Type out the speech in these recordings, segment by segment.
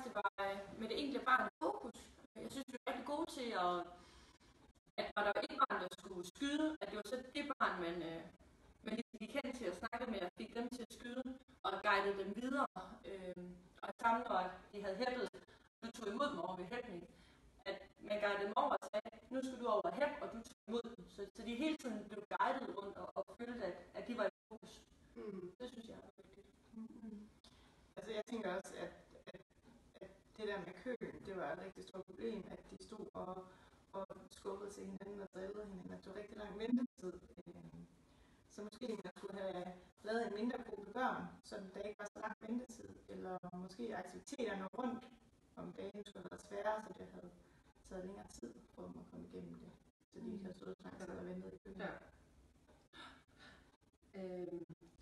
det var med det enkelte barn i fokus. Jeg synes, vi er rigtig gode til at når der var et barn, der skulle skyde, at det var så det barn, man lige kendte til at snakke med, og fik dem til at skyde, og guidede dem videre. Og sammen, når de havde hæppet, du tog imod dem over ved hæppning, at man guidede dem over og sagde, nu skal du over og hæppe, og du tog imod dem. Så de hele tiden blev guidet rundt og følte, at de var i fokus. Det synes jeg er vigtigt. Altså jeg tænker også, at det der med køen, det var et rigtig stort problem, at de stod og skubbede til hinanden og drillede hinanden, at det var rigtig lang ventetid. Så måske man skulle have lavet en mindre gruppe børn, så der ikke var så lang ventetid, eller måske aktiviteterne rundt om dagen skulle have været sværere, så det havde taget længere tid for dem at komme igennem det, så de ikke havde stået så lang tid og ventet i køen. Ja.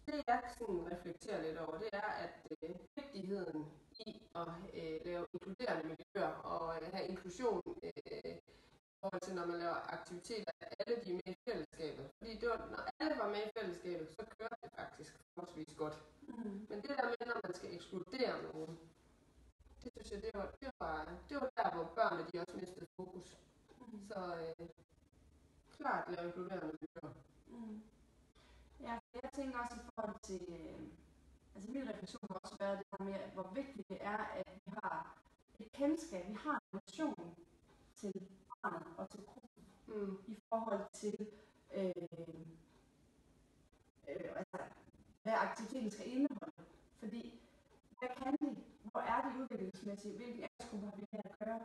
Det jeg sådan reflekterer lidt over, det er, at vigtigheden i at lave inkluderende miljøer og have inklusion i forhold til, når man laver aktiviteter, alle de er med i fællesskabet. Fordi det var, når alle var med i fællesskabet, så kørte det faktisk forholdsvis godt. Men det der med, når man skal ekskludere nogen, det synes jeg, det var der, hvor børnene de også mistede fokus. Så klart lave inkluderende miljøer. Ja, jeg tænker også i forhold til, altså min refleksion har også været det her med, hvor vigtigt det er, at vi har et kendskab, vi har en relation til barnet og til gruppen, i forhold til, altså, hvad aktiviteten skal indeholde. Fordi, hvad kan de? Hvor er de udviklingsmæssigt? Hvilken aldersgruppe har vi med at gøre?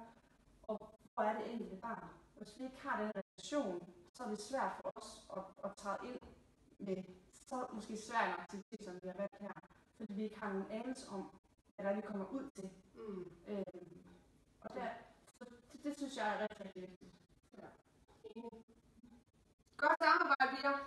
Og hvor er det enkelte barn? Hvis vi ikke har den relation, så er det svært for os at træde ind med så måske svær en aktivitet, som vi har valgt her, fordi vi ikke har nogen anelse om, hvad der vi kommer ud til. Og det synes jeg er rigtig, rigtig vigtigt. Ja. Godt samarbejde, piger.